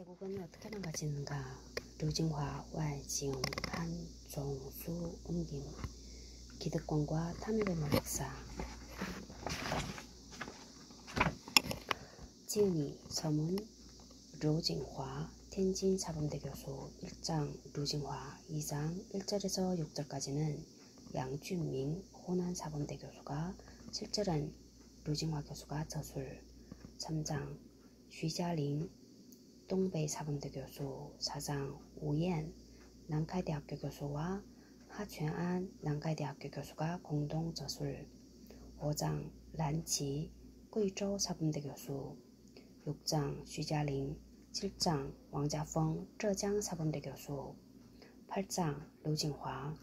제국은 어떻게 망가지는가? 류징화, 왈지용, 한종수, 옮김, 기득권과 탐욕의 모략사. 지은이, 서문, 류징화, 텐진 사범대 교수, 1장 류징화, 2장 1절에서 6절까지는 양준민, 호난 사범대 교수가, 7절은 류징화 교수가 저술, 3장 쉬자린, 동베이 사범대 교수, 4장 오옌, 난카이대학교 교수와 하춘안 난카이대학교 교수가 공동 저술, 5장 란치,贵州 사범대 교수, 6장 쉬자린, 7장 왕자펑 浙江 사범대 교수, 8장 류징화,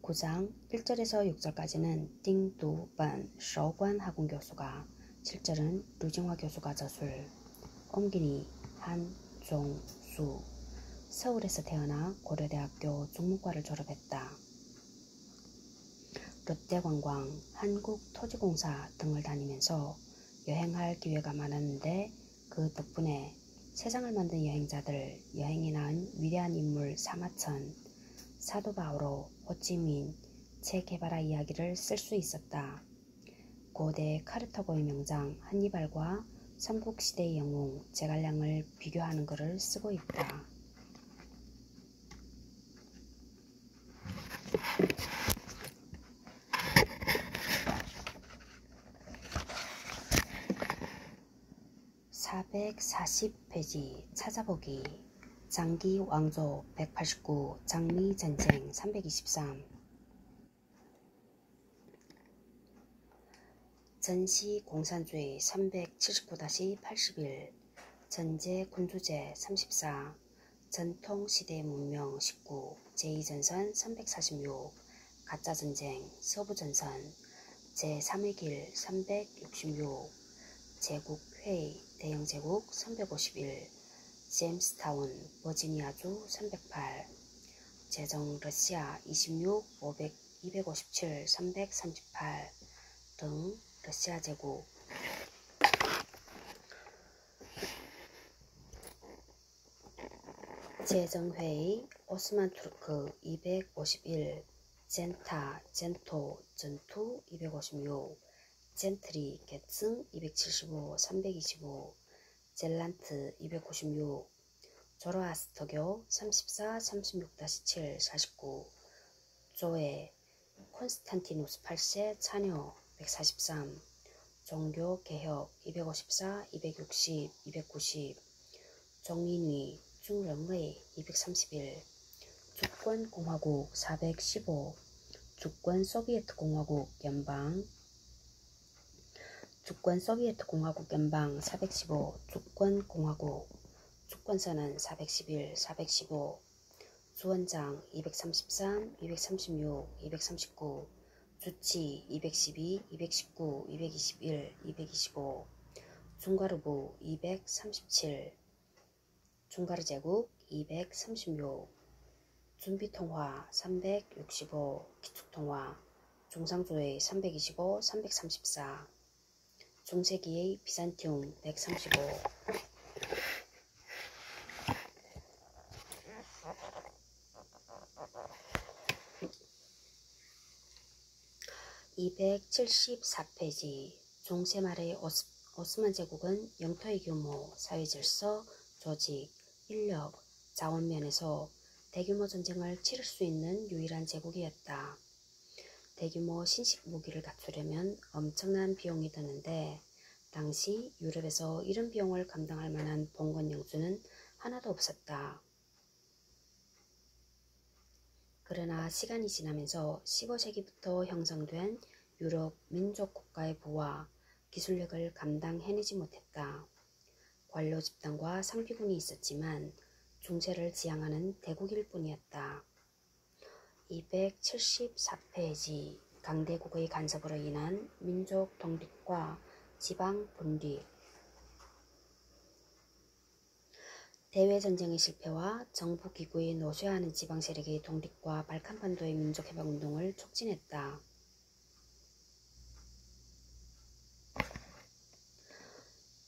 9장 1절에서 6절까지는 띵두번 서관 학원 교수가, 7절은 류징화 교수가 저술, 옮기니 한종수, 서울에서 태어나 고려대학교 중문과를 졸업했다. 롯데관광, 한국토지공사 등을 다니면서 여행할 기회가 많았는데 그 덕분에 세상을 만든 여행자들, 여행에 낳은 위대한 인물 사마천, 사도 바오로, 호찌민, 체 게바라 이야기를 쓸 수 있었다. 고대 카르타고의 명장 한니발과 삼국시대의 영웅 제갈량을 비교하는 글을 쓰고 있다. (440페이지) 찾아보기. 장기 왕조 189, 장미 전쟁 323. 전시 공산주의 379-81, 전제 군주제 34, 전통시대 문명 19, 제2전선 346, 가짜전쟁 서부전선, 제3의 길 366, 제국회의 대영제국 351, 제임스타운 버지니아주 308, 제정 러시아 26, 500, 257, 338 등 러시아 제국. 제정회의 오스만 투르크 251, 젠타, 젠토, 전투 256, 젠트리, 계층 275, 325, 젤란트 296, 조로아스터교 34, 36-7, 49, 조에, 콘스탄티누스 8세 찬요 143, 종교개혁 254, 260, 290, 종인위, 중령의 231, 주권공화국 415, 주권소비에트공화국 연방, 주권소비에트공화국 연방 415, 주권공화국, 주권선언 411, 415, 주원장 233, 236, 239, 주치 212, 219, 221, 225, 중가르부 237, 중가르제국 236, 준비통화 365, 기축통화, 중상조의 325, 334, 중세기의 비산티움 135, (274페이지) 중세말의 오스만 제국은 영토의 규모, 사회질서, 조직, 인력, 자원 면에서 대규모 전쟁을 치를 수 있는 유일한 제국이었다. 대규모 신식 무기를 갖추려면 엄청난 비용이 드는데 당시 유럽에서 이런 비용을 감당할 만한 봉건 영주는 하나도 없었다. 그러나 시간이 지나면서 15세기부터 형성된 유럽 민족 국가의 부와 기술력을 감당해내지 못했다. 관료 집단과 상비군이 있었지만 중세를 지향하는 대국일 뿐이었다. 274페이지 강대국의 간섭으로 인한 민족 독립과 지방 분립. 대외전쟁의 실패와 정부기구의 노쇠하는 지방세력의 독립과 발칸반도의 민족해방운동을 촉진했다.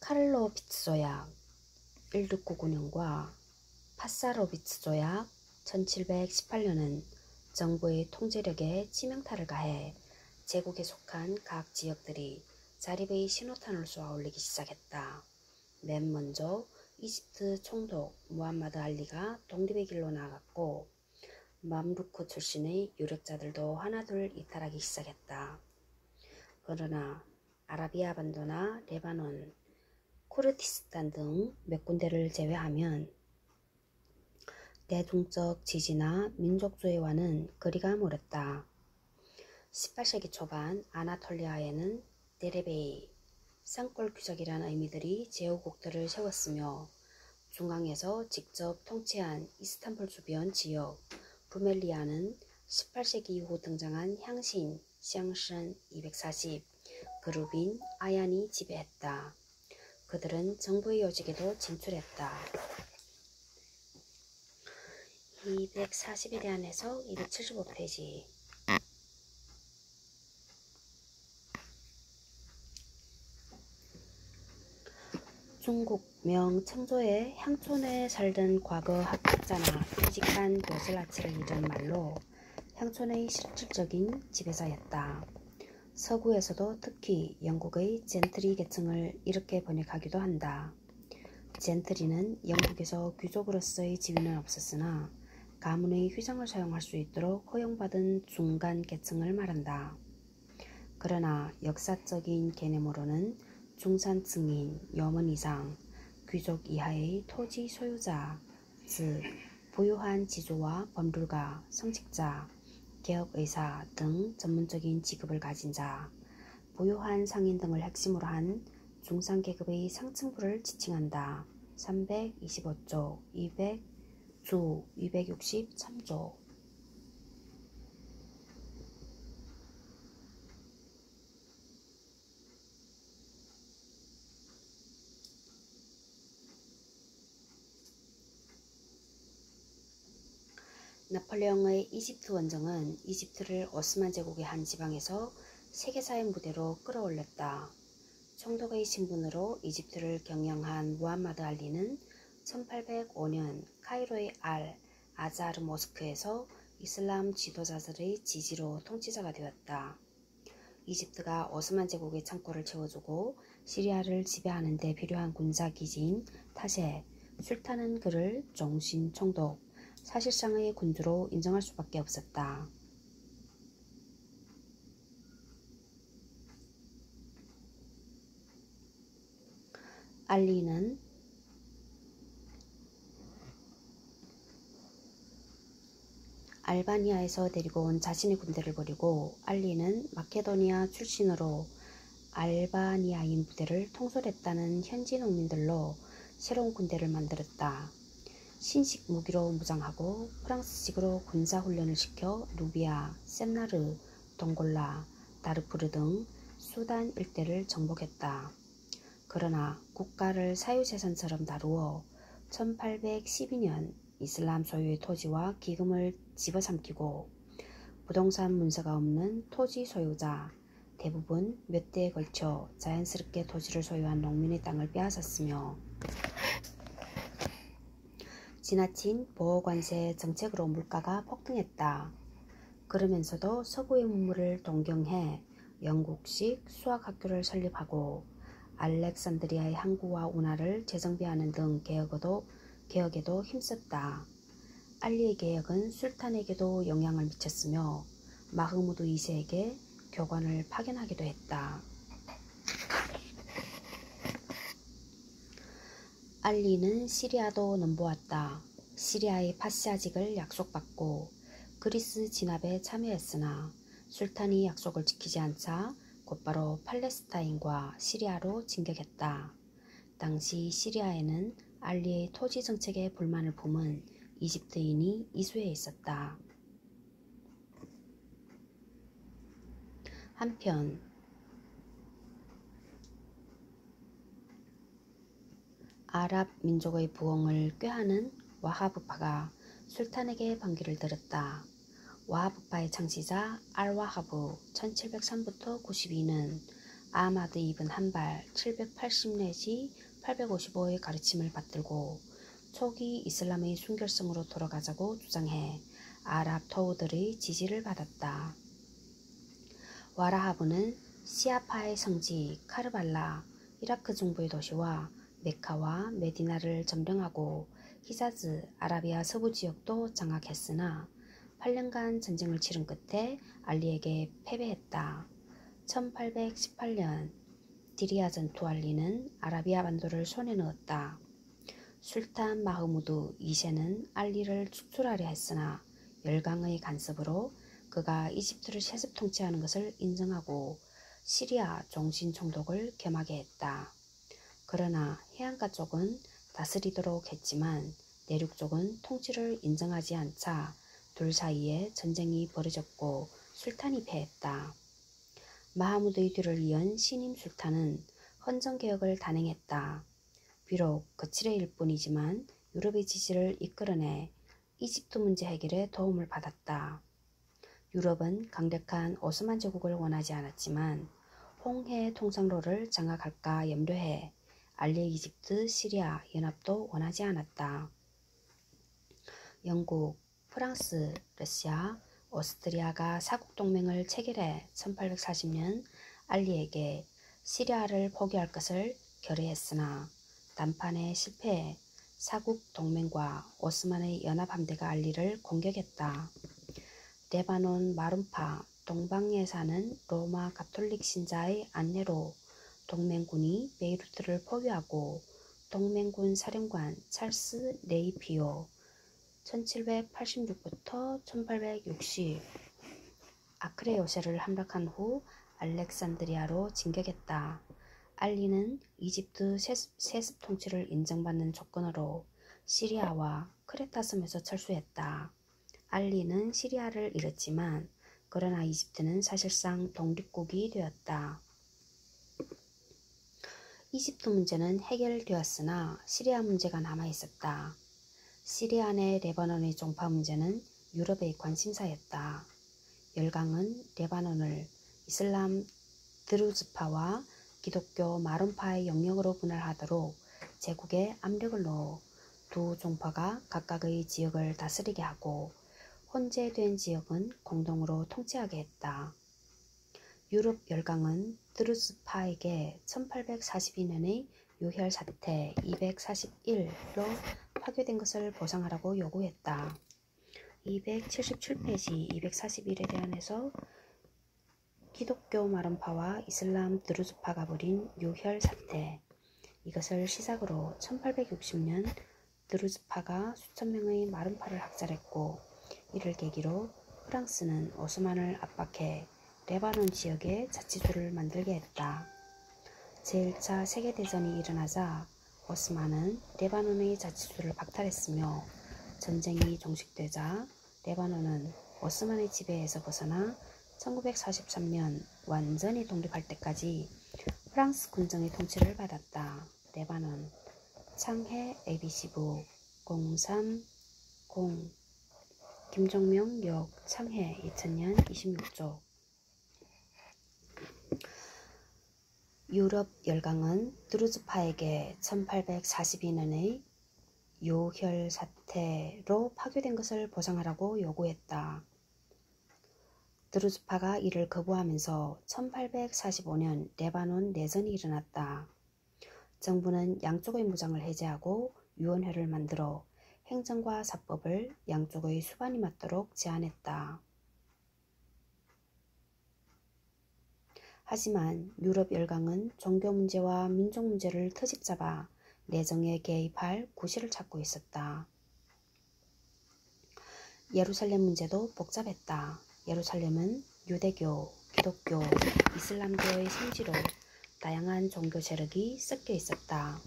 카를로 피츠조약 일두구군령과 파사로비츠 조약 1718년은 정부의 통제력에 치명타를 가해 제국에 속한 각 지역들이 자립의 신호탄을 쏘아 올리기 시작했다. 맨 먼저 이집트 총독 무함마드 알리가 독립의 길로 나아갔고 맘루크 출신의 유력자들도 하나둘 이탈하기 시작했다. 그러나 아라비아 반도나 레바논, 쿠르디스탄 등 몇 군데를 제외하면 대중적 지지나 민족주의와는 거리가 멀었다. 18세기 초반 아나톨리아에는 데레베이, 산골 귀족이라는 의미들이 제후국들을 세웠으며 중앙에서 직접 통치한 이스탄불 주변 지역 루멜리아는 18세기 이후 등장한 향신, 샹슨 240, 그룹인 아얀이 지배했다. 그들은 정부의 요직에도 진출했다. 241회안에서 275페이지. 중국 명청조의 향촌에 살던 과거 학자나 퇴직한 묘슬라치를 잃은 말로 향촌의 실질적인 지배자였다. 서구에서도 특히 영국의 젠트리 계층을 이렇게 번역하기도 한다. 젠트리는 영국에서 귀족으로서의 지위는 없었으나 가문의 휘장을 사용할 수 있도록 허용받은 중간 계층을 말한다. 그러나 역사적인 개념으로는 중산층인 염원 이상, 귀족 이하의 토지 소유자, 즉 부유한 지조와 법률가, 성직자, 개혁의사 등 전문적인 직업을 가진 자, 부유한 상인 등을 핵심으로 한 중산계급의 상층부를 지칭한다. 325조, 263조. 나폴레옹의 이집트 원정은 이집트를 오스만 제국의 한 지방에서 세계사의 무대로 끌어올렸다. 총독의 신분으로 이집트를 경영한 무함마드 알리는 1805년 카이로의 아자르 모스크에서 이슬람 지도자들의 지지로 통치자가 되었다. 이집트가 오스만 제국의 창고를 채워주고 시리아를 지배하는 데 필요한 군사기지인 탓에 술탄은 그를 종신 총독, 사실상의 군주로 인정할 수밖에 없었다. 알리는 알바니아에서 데리고 온 자신의 군대를 버리고 알리는 마케도니아 출신으로 알바니아인 부대를 통솔했다는 현지 농민들로 새로운 군대를 만들었다. 신식 무기로 무장하고 프랑스식으로 군사훈련을 시켜 누비아, 센나르, 동골라, 다르푸르 등 수단 일대를 정복했다. 그러나 국가를 사유재산처럼 다루어 1812년 이슬람 소유의 토지와 기금을 집어삼키고 부동산 문서가 없는 토지 소유자, 대부분 몇 대에 걸쳐 자연스럽게 토지를 소유한 농민의 땅을 빼앗았으며 지나친 보호관세 정책으로 물가가 폭등했다. 그러면서도 서구의 문물을 동경해 영국식 수학학교를 설립하고 알렉산드리아의 항구와 운하를 재정비하는 등 개혁에도 힘썼다. 알리의 개혁은 술탄에게도 영향을 미쳤으며 마흐무드 2세에게 교관을 파견하기도 했다. 알리는 시리아도 넘보았다. 시리아의 파시아직을 약속받고 그리스 진압에 참여했으나 술탄이 약속을 지키지 않자 곧바로 팔레스타인과 시리아로 진격했다. 당시 시리아에는 알리의 토지 정책에 불만을 품은 이집트인이 이수해 있었다. 한편 아랍 민족의 부흥을 꾀하는 와하브파가 술탄에게 반기를 들었다. 와하브파의 창시자 알와하브 1703부터 92는 아마드 이븐 한발 780 내지 855의 가르침을 받들고 초기 이슬람의 순결성으로 돌아가자고 주장해 아랍 토우들의 지지를 받았다. 와라하브는 시아파의 성지 카르발라, 이라크 중부의 도시와 메카와 메디나를 점령하고 히자즈, 아라비아 서부 지역도 장악했으나 8년간 전쟁을 치른 끝에 알리에게 패배했다. 1818년 디리아 전투 알리는 아라비아 반도를 손에 넣었다. 술탄 마흐무드 2세는 알리를 축출하려 했으나 열강의 간섭으로 그가 이집트를 세습 통치하는 것을 인정하고 시리아 종신 총독을 겸하게 했다. 그러나 해안가 쪽은 다스리도록 했지만 내륙 쪽은 통치를 인정하지 않자 둘 사이에 전쟁이 벌어졌고 술탄이 패했다. 마하무드의 뒤를 이은 신임 술탄은 헌정개혁을 단행했다. 비록 거칠의 일뿐이지만 유럽의 지지를 이끌어내 이집트 문제 해결에 도움을 받았다. 유럽은 강력한 오스만 제국을 원하지 않았지만 홍해 통상로를 장악할까 염려해 알리 이집트 시리아 연합도 원하지 않았다. 영국, 프랑스, 러시아, 오스트리아가 사국동맹을 체결해 1840년 알리에게 시리아를 포기할 것을 결의했으나談判에 실패해 사국동맹과 오스만의 연합함대가 알리를 공격했다. 레바논 마룬파 동방에 사는 로마 가톨릭 신자의 안내로 동맹군이 베이루트를 포위하고 동맹군 사령관 찰스 네이피오 1786부터 1860 아크레 요새를 함락한 후 알렉산드리아로 진격했다. 알리는 이집트 세습 통치를 인정받는 조건으로 시리아와 크레타 섬에서 철수했다. 알리는 시리아를 잃었지만 그러나 이집트는 사실상 독립국이 되었다. 이집트 문제는 해결되었으나 시리아 문제가 남아있었다. 시리아 내 레바논의 종파 문제는 유럽의 관심사였다. 열강은 레바논을 이슬람 드루즈파와 기독교 마룬파의 영역으로 분할하도록 제국에 압력을 넣어 두 종파가 각각의 지역을 다스리게 하고 혼재된 지역은 공동으로 통치하게 했다. 유럽 열강은 드루즈파에게 1842년의 유혈 사태 241로 파괴된 것을 보상하라고 요구했다. 277페이지 241에 대한해서 기독교 마룬파와 이슬람 드루즈파가 벌인 유혈 사태, 이것을 시작으로 1860년 드루즈파가 수천 명의 마룬파를 학살했고 이를 계기로 프랑스는 오스만을 압박해 레바논 지역에 자치주를 만들게 했다. 제1차 세계대전이 일어나자 오스만은 레바논의 자치주를 박탈했으며 전쟁이 종식되자 레바논은 오스만의 지배에서 벗어나 1943년 완전히 독립할 때까지 프랑스 군정의 통치를 받았다. 레바논 창해 ABC북 030 김종명 역 창해 2000년 26쪽. 유럽 열강은 드루즈파에게 1842년의 유혈 사태로 파괴된 것을 보상하라고 요구했다. 드루즈파가 이를 거부하면서 1845년 레바논 내전이 일어났다. 정부는 양쪽의 무장을 해제하고 위원회를 만들어 행정과 사법을 양쪽의 수반이 맡도록 제안했다. 하지만 유럽 열강은 종교 문제와 민족 문제를 트집잡아 내정에 개입할 구실을 찾고 있었다. 예루살렘 문제도 복잡했다. 예루살렘은 유대교, 기독교, 이슬람교의 성지로 다양한 종교 세력이 섞여 있었다.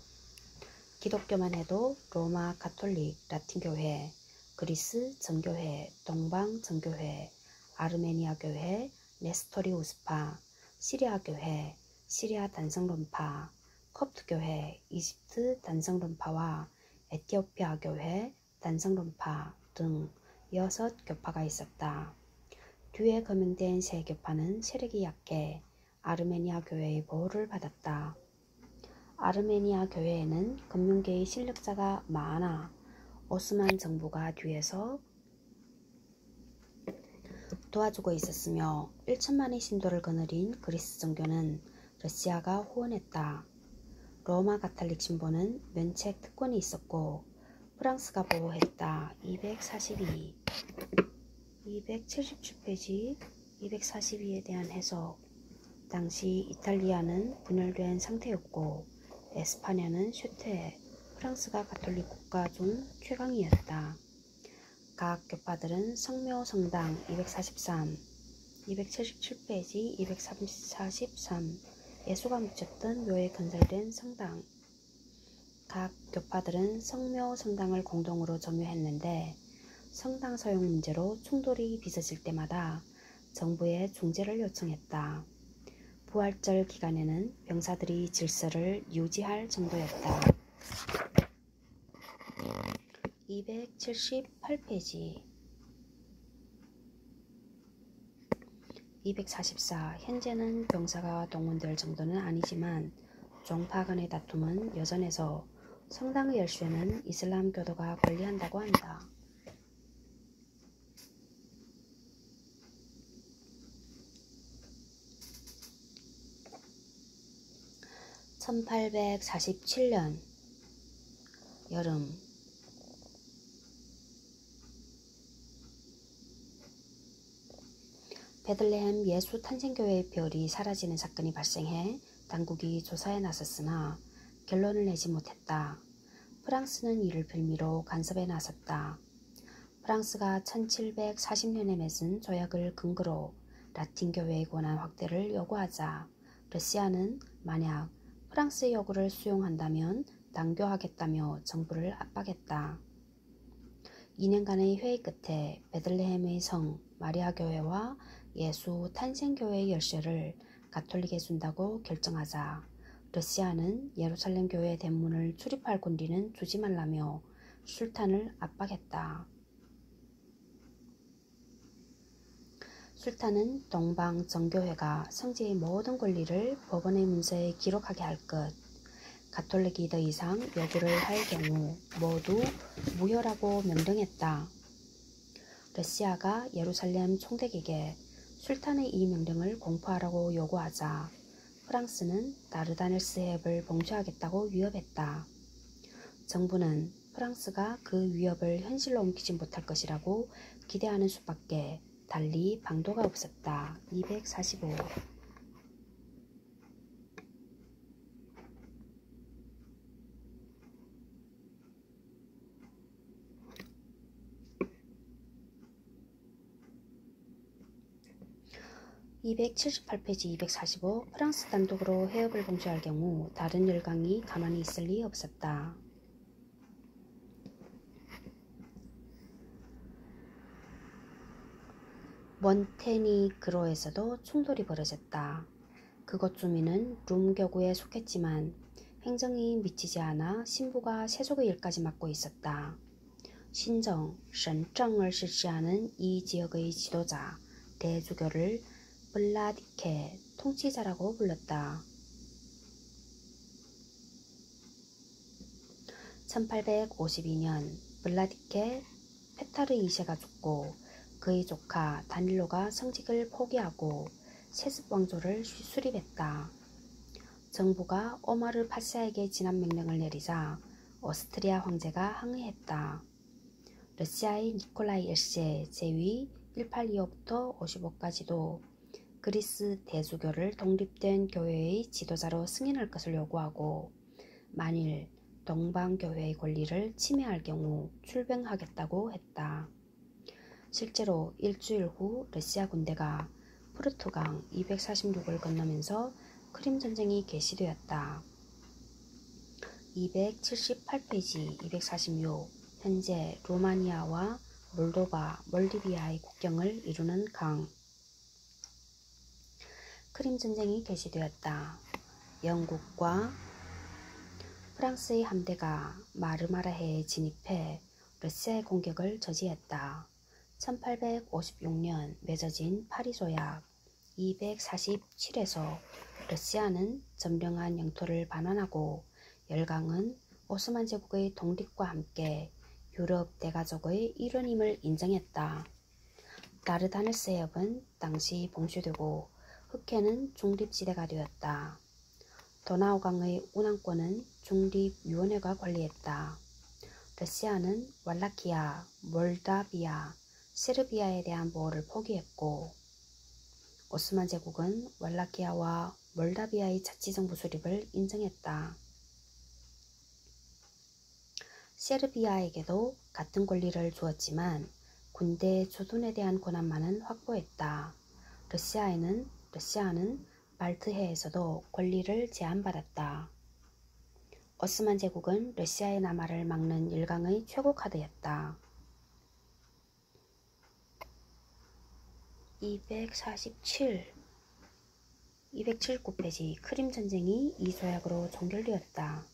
기독교만 해도 로마 가톨릭 라틴교회, 그리스 정교회, 동방 정교회, 아르메니아 교회, 네스토리우스파, 시리아 교회, 시리아 단성론파, 콥트 교회, 이집트 단성론파와 에티오피아 교회, 단성론파 등 6교파가 있었다. 뒤에 거명된 세 교파는 세력이 약해 아르메니아 교회의 보호를 받았다. 아르메니아 교회에는 금융계의 실력자가 많아 오스만 정부가 뒤에서 도와주고 있었으며 1천만의 신도를 거느린 그리스 정교는 러시아가 후원했다. 로마 가톨릭 신보는 면책 특권이 있었고 프랑스가 보호했다. 242, 277페이지 242에 대한 해석. 당시 이탈리아는 분열된 상태였고 에스파냐는 쇠퇴, 프랑스가 가톨릭 국가 중 최강이었다. 각 교파들은 성묘 성당 243, 277페이지 243, 예수가 묻혔던 묘에 건설된 성당. 각 교파들은 성묘 성당을 공동으로 점유했는데 성당 사용 문제로 충돌이 빚어질 때마다 정부에 중재를 요청했다. 부활절 기간에는 병사들이 질서를 유지할 정도였다. 278페이지 244. 현재는 병사가 동원될 정도는 아니지만 종파 간의 다툼은 여전해서 성당의 열쇠는 이슬람 교도가 관리한다고 한다. 1847년 여름 베들레헴 예수 탄생교회의 별이 사라지는 사건이 발생해 당국이 조사에 나섰으나 결론을 내지 못했다. 프랑스는 이를 빌미로 간섭에 나섰다. 프랑스가 1740년에 맺은 조약을 근거로 라틴 교회의 권한 확대를 요구하자 러시아는 만약 프랑스의 요구를 수용한다면 당교하겠다며 정부를 압박했다. 2년간의 회의 끝에 베들레헴의 성 마리아 교회와 예수 탄생교회의 열쇠를 가톨릭에 준다고 결정하자 러시아는 예루살렘 교회 대문을 출입할 권리는 주지 말라며 술탄을 압박했다. 술탄은 동방 정교회가 성지의 모든 권리를 법원의 문서에 기록하게 할 것, 가톨릭이 더 이상 요구를 할 경우 모두 무효라고 명령했다. 러시아가 예루살렘 총독에게 술탄의 이 명령을 공포하라고 요구하자 프랑스는 다르다넬스 해협을 봉쇄하겠다고 위협했다. 정부는 프랑스가 그 위협을 현실로 옮기지 못할 것이라고 기대하는 수밖에 달리 방도가 없었다. 245. (278페이지) 245. 프랑스 단독으로 해협을 봉쇄할 경우 다른 열강이 가만히 있을 리 없었다. 몬테니그로에서도 충돌이 벌어졌다. 그곳 주민은 룸 교구에 속했지만 행정이 미치지 않아 신부가 세속의 일까지 맡고 있었다. 신정, 션정을 실시하는 이 지역의 지도자, 대주교를 블라디케 통치자라고 불렀다. 1852년 블라디케 페타르 2세가 죽고 그의 조카 다닐로가 성직을 포기하고 세습 왕조를 수립했다. 정부가 오마르 파샤에게 진압 명령을 내리자 오스트리아 황제가 항의했다. 러시아의 니콜라이 1세 제위 1825부터 55까지도 그리스 대주교를 독립된 교회의 지도자로 승인할 것을 요구하고 만일 동방교회의 권리를 침해할 경우 출병하겠다고 했다. 실제로 일주일 후 러시아 군대가 프루트강 246을 건너면서 크림 전쟁이 개시되었다. 278페이지 246. 현재 루마니아와 몰도바, 몰디비아의 국경을 이루는 강. 크림 전쟁이 개시되었다. 영국과 프랑스의 함대가 마르마라해에 진입해 러시아의 공격을 저지했다. 1856년 맺어진 파리 조약 247에서 러시아는 점령한 영토를 반환하고 열강은 오스만 제국의 독립과 함께 유럽 대가족의 일원임을 인정했다. 다르다네스 해협은 당시 봉쇄되고 흑해는 중립지대가 되었다. 도나우강의 운항권은 중립위원회가 관리했다. 러시아는 왈라키아, 몰다비아, 세르비아에 대한 보호를 포기했고 오스만 제국은 왈라키아와 몰다비아의 자치정부 수립을 인정했다. 세르비아에게도 같은 권리를 주었지만 군대 주둔에 대한 권한만은 확보했다. 러시아는 발트해에서도 권리를 제한받았다. 오스만 제국은 러시아의 남하를 막는 열강의 최고 카드였다. 207 크림 전쟁이 이 조약으로 종결되었다.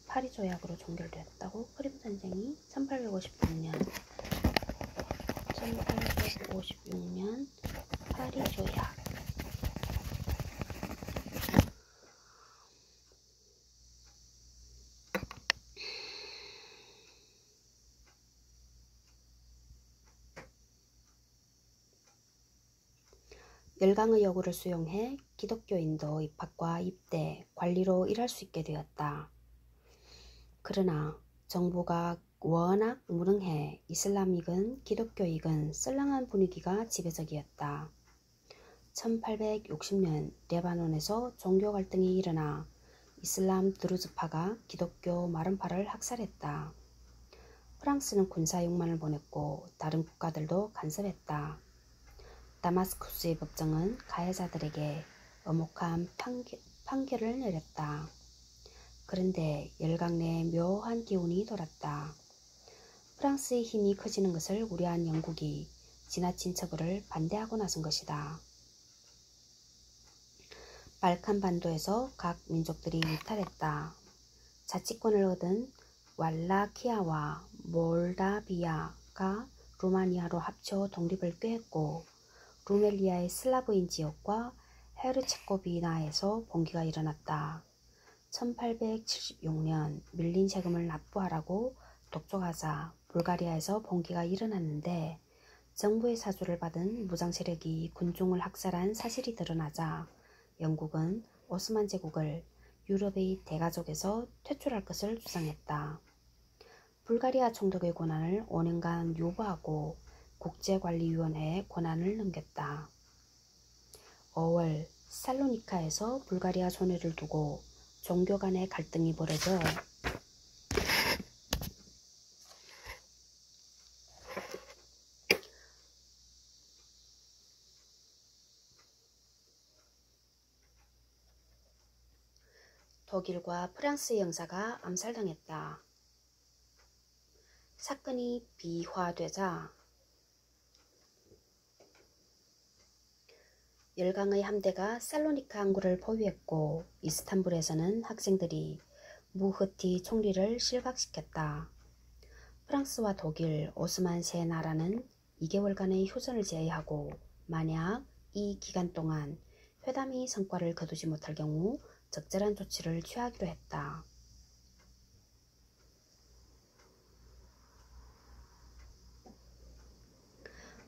파리 조약으로 종결되었다고? 크림 전쟁이 1856년 파리 조약. 열강의 요구를 수용해 기독교인도 입학과 입대, 관리로 일할 수 있게 되었다. 그러나 정부가 워낙 무능해 이슬람이건 기독교이건 썰렁한 분위기가 지배적이었다. 1860년 레바논에서 종교 갈등이 일어나 이슬람 드루즈파가 기독교 마른파를 학살했다. 프랑스는 군사용만을 보냈고 다른 국가들도 간섭했다. 다마스쿠스의 법정은 가해자들에게 엄혹한 판결을 내렸다. 그런데 열강 내에 묘한 기운이 돌았다. 프랑스의 힘이 커지는 것을 우려한 영국이 지나친 처벌을 반대하고 나선 것이다. 발칸 반도에서 각 민족들이 이탈했다. 자치권을 얻은 왈라키아와 몰다비아가 루마니아로 합쳐 독립을 꾀했고 루멜리아의 슬라브인 지역과 헤르체고비나에서 봉기가 일어났다. 1876년 밀린 세금을 납부하라고 독촉하자 불가리아에서 봉기가 일어났는데 정부의 사주를 받은 무장세력이 군중을 학살한 사실이 드러나자 영국은 오스만 제국을 유럽의 대가족에서 퇴출할 것을 주장했다. 불가리아 총독의 권한을 5년간 유보하고 국제관리위원회에 권한을 넘겼다. 5월 살로니카에서 불가리아 손해를 두고 종교 간의 갈등이 벌어져 독일과 프랑스의 영사가 암살당했다. 사건이 비화되자 열강의 함대가 살로니카 항구를 포위했고 이스탄불에서는 학생들이 무흐티 총리를 실각시켰다. 프랑스와 독일, 오스만 세 나라는 2개월간의 휴전을 제의하고 만약 이 기간 동안 회담이 성과를 거두지 못할 경우 적절한 조치를 취하기로 했다.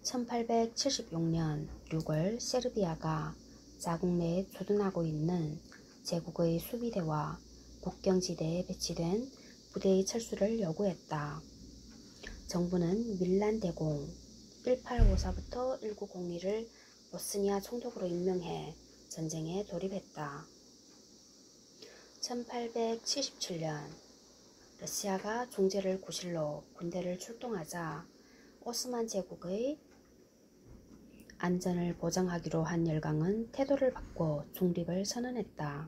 (1876년 6월) 세르비아가 자국 내에 주둔하고 있는 제국의 수비대와 국경지대에 배치된 부대의 철수를 요구했다. 정부는 밀란 대공 1854부터 1902를 보스니아 총독으로 임명해 전쟁에 돌입했다. 1877년 러시아가 중재를 구실로 군대를 출동하자 오스만 제국의 안전을 보장하기로 한 열강은 태도를 바꿔 중립을 선언했다.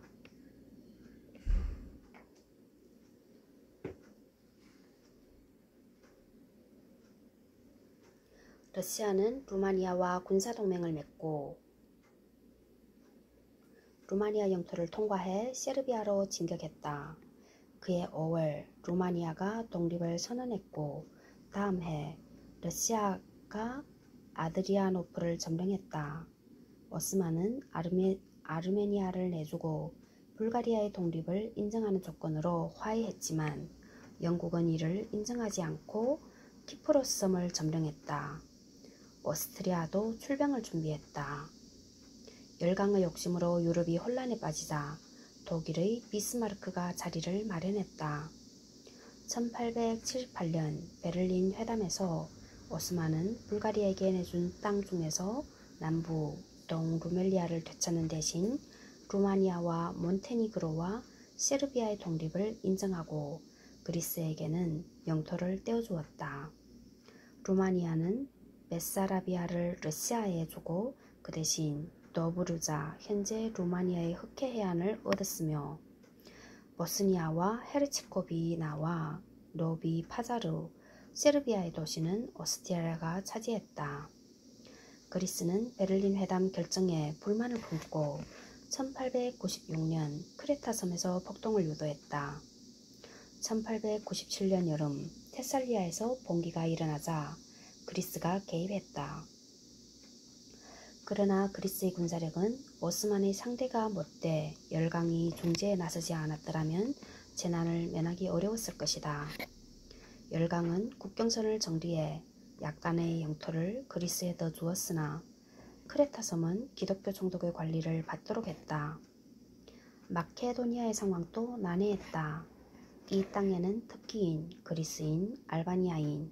러시아는 루마니아와 군사동맹을 맺고 루마니아 영토를 통과해 세르비아로 진격했다. 그해 5월 루마니아가 독립을 선언했고 다음 해 러시아가 아드리아노플을 점령했다. 오스만은 아르메니아를 내주고 불가리아의 독립을 인정하는 조건으로 화해했지만 영국은 이를 인정하지 않고 키프로스 섬을 점령했다. 오스트리아도 출병을 준비했다. 열강의 욕심으로 유럽이 혼란에 빠지자 독일의 비스마르크가 자리를 마련했다. 1878년 베를린 회담에서 오스만은 불가리아에게 내준 땅 중에서 남부 동루멜리아를 되찾는 대신 루마니아와 몬테니그로와 세르비아의 독립을 인정하고 그리스에게는 영토를 떼어주었다. 루마니아는 베사라비아를 러시아에 주고 그 대신 너브루자 현재 루마니아의 흑해 해안을 얻었으며 보스니아와 헤르츠고비나와 노비 파자르, 세르비아의 도시는 오스트리아가 차지했다. 그리스는 베를린 회담 결정에 불만을 품고 1896년 크레타 섬에서 폭동을 유도했다. 1897년 여름 테살리아에서 봉기가 일어나자 그리스가 개입했다. 그러나 그리스의 군사력은 오스만의 상대가 못돼 열강이 중재에 나서지 않았더라면 재난을 면하기 어려웠을 것이다. 열강은 국경선을 정리해 약간의 영토를 그리스에 더 주었으나 크레타 섬은 기독교 총독의 관리를 받도록 했다. 마케도니아의 상황도 난해했다. 이 땅에는 터키인, 그리스인, 알바니아인,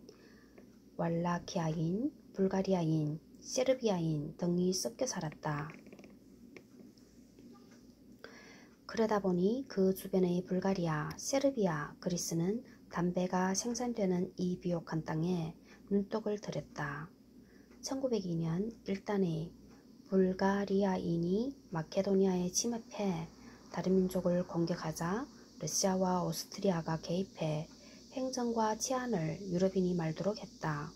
왈라키아인, 불가리아인, 세르비아인 등이 섞여 살았다. 그러다 보니 그 주변의 불가리아, 세르비아, 그리스는 담배가 생산되는 이 비옥한 땅에 눈독을 들였다. 1902년 일단의 불가리아인이 마케도니아에 침입해 다른 민족을 공격하자 러시아와 오스트리아가 개입해 행정과 치안을 유럽인이 말도록 했다.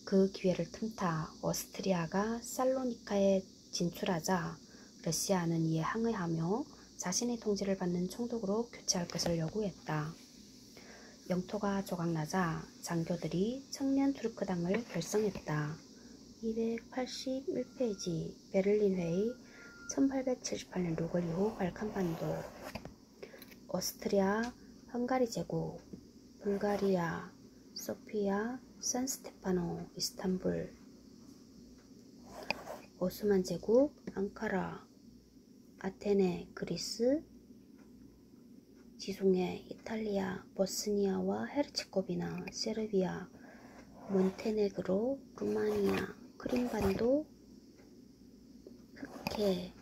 그 기회를 틈타 오스트리아가 살로니카에 진출하자 러시아는 이에 항의하며 자신의 통제를 받는 총독으로 교체할 것을 요구했다. 영토가 조각나자 장교들이 청년 투르크당을 결성했다. 281페이지 베를린 회의 1878년 루걸 이후 발칸반도 오스트리아 헝가리 제국 불가리아 소피아 산스테파노 이스탄불 오스만 제국 앙카라 아테네 그리스 지중해 이탈리아 보스니아와 헤르츠고비나 세르비아 몬테네그로 루마니아 크림반도 흑해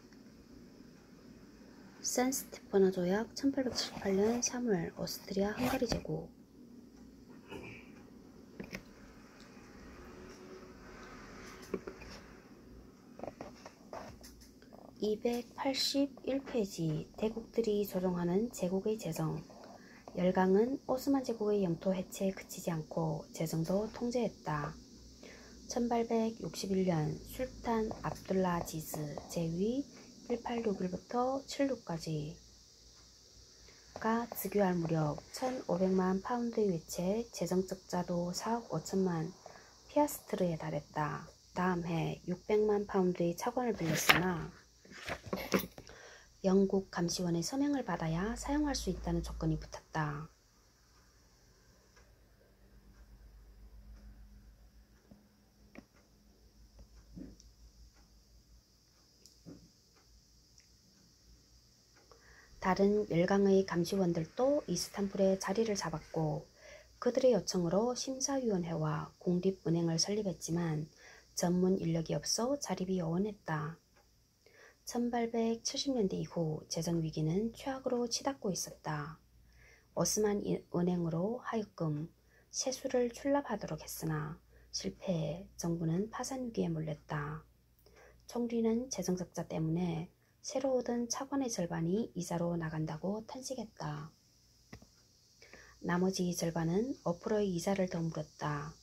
산스테파노 조약 1878년 3월 오스트리아 헝가리 제국 281페이지 대국들이 조정하는 제국의 재정 열강은 오스만 제국의 영토 해체에 그치지 않고 재정도 통제했다. 1861년 술탄 압둘라지즈 제위 1861부터 76까지가 즉위할 무렵 1500만 파운드의 외채 재정 적자도 4억 5천만 피아스트르에 달했다. 다음 해 600만 파운드의 차관을 빌렸으나 영국 감시원의 서명을 받아야 사용할 수 있다는 조건이 붙었다. 다른 열강의 감시원들도 이스탄불에 자리를 잡았고 그들의 요청으로 심사위원회와 국립은행을 설립했지만 전문 인력이 없어 자립이 요원했다. 1870년대 이후 재정위기는 최악으로 치닫고 있었다. 오스만 은행으로 하여금 세수를 출납하도록 했으나 실패해 정부는 파산위기에 몰렸다. 총리는 재정적자 때문에 새로 얻은 차관의 절반이 이자로 나간다고 탄식했다. 나머지 절반은 5%의 이자를 더 물었다.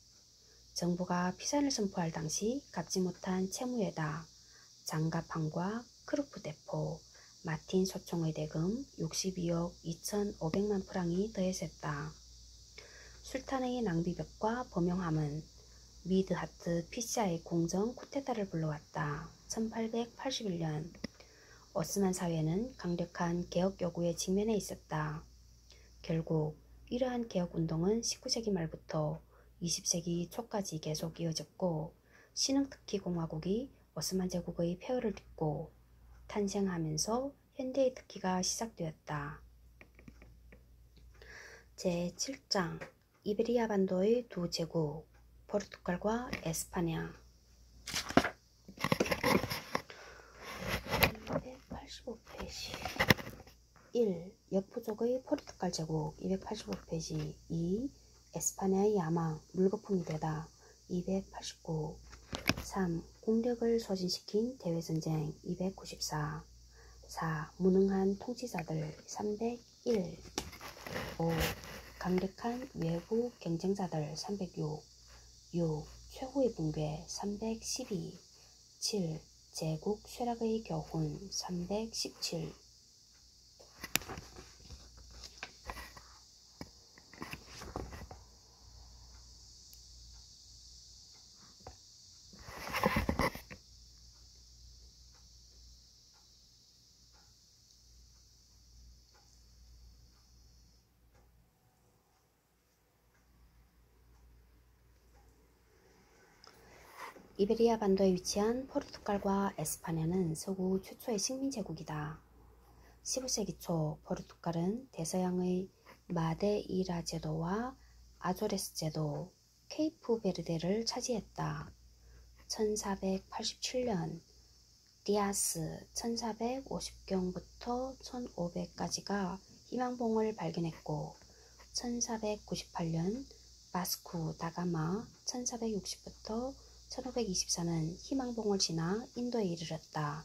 정부가 피산을 선포할 당시 갚지 못한 채무에다 장갑항과 크루프 대포, 마틴 소총의 대금 62억 2,500만 프랑이 더해졌다. 술탄의 낭비벽과 범용함은 미드하트 피샤의 공정 쿠데타를 불러왔다. 1881년 오스만 사회는 강력한 개혁 요구에 직면해 있었다. 결국 이러한 개혁운동은 19세기 말부터 20세기 초까지 계속 이어졌고 신흥터키 공화국이 오스만 제국의 폐허를 딛고 탄생하면서 현대의 터키가 시작되었다. 제7장 이베리아 반도의 두 제국 포르투갈과 에스파냐 285페이지 1. 역부족의 포르투갈 제국 285페이지 2. 에스파냐의 야망, 물거품이 되다 289 3. 국력을 소진시킨 대외전쟁 294 4. 무능한 통치자들 301 5. 강력한 외부 경쟁자들 306 6. 최후의 붕괴 312 7. 제국 쇠락의 교훈 317 이베리아 반도에 위치한 포르투갈과 에스파냐는 서구 최초의 식민제국이다. 15세기 초 포르투갈은 대서양의 마데이라 제도와 아조레스 제도, 케이프 베르데를 차지했다. 1487년 디아스 1450경부터 1500까지가 희망봉을 발견했고 1498년 바스쿠 다가마 1460부터 1524는 희망봉을 지나 인도에 이르렀다.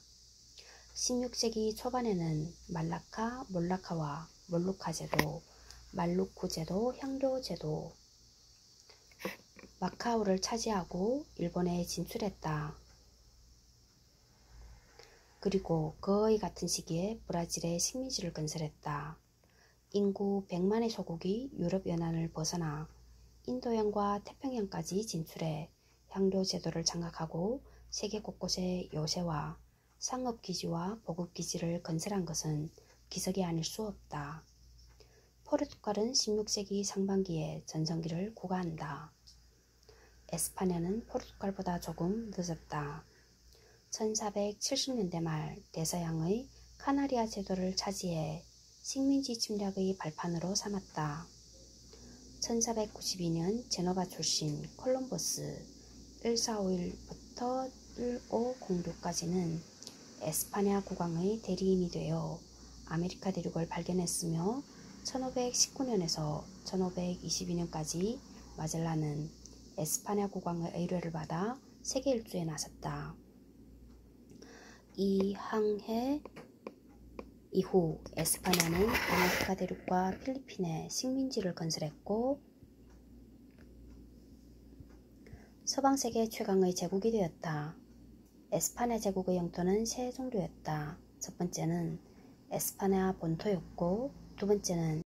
16세기 초반에는 말라카, 몰라카와 몰루카 제도, 말루쿠 제도, 향료 제도, 마카오를 차지하고 일본에 진출했다. 그리고 그의 같은 시기에 브라질에 식민지를 건설했다. 인구 100만의 소국이 유럽 연안을 벗어나 인도양과 태평양까지 진출해 향료 제도를 장악하고 세계 곳곳에 요새와 상업기지와 보급기지를 건설한 것은 기적이 아닐 수 없다. 포르투갈은 16세기 상반기에 전성기를 구가한다. 에스파냐는 포르투갈보다 조금 늦었다. 1470년대 말 대서양의 카나리아 제도를 차지해 식민지 침략의 발판으로 삼았다. 1492년 제노바 출신 콜럼버스 1451부터 1506까지는 에스파냐 국왕의 대리인이 되어 아메리카 대륙을 발견했으며 1519년에서 1522년까지 마젤란은 에스파냐 국왕의 의뢰를 받아 세계 일주에 나섰다. 이 항해 이후 에스파냐는 아메리카 대륙과 필리핀에 식민지를 건설했고 서방세계 최강의 제국이 되었다. 에스파냐 제국의 영토는 세 종류였다. 첫 번째는 에스파냐 본토였고 두 번째는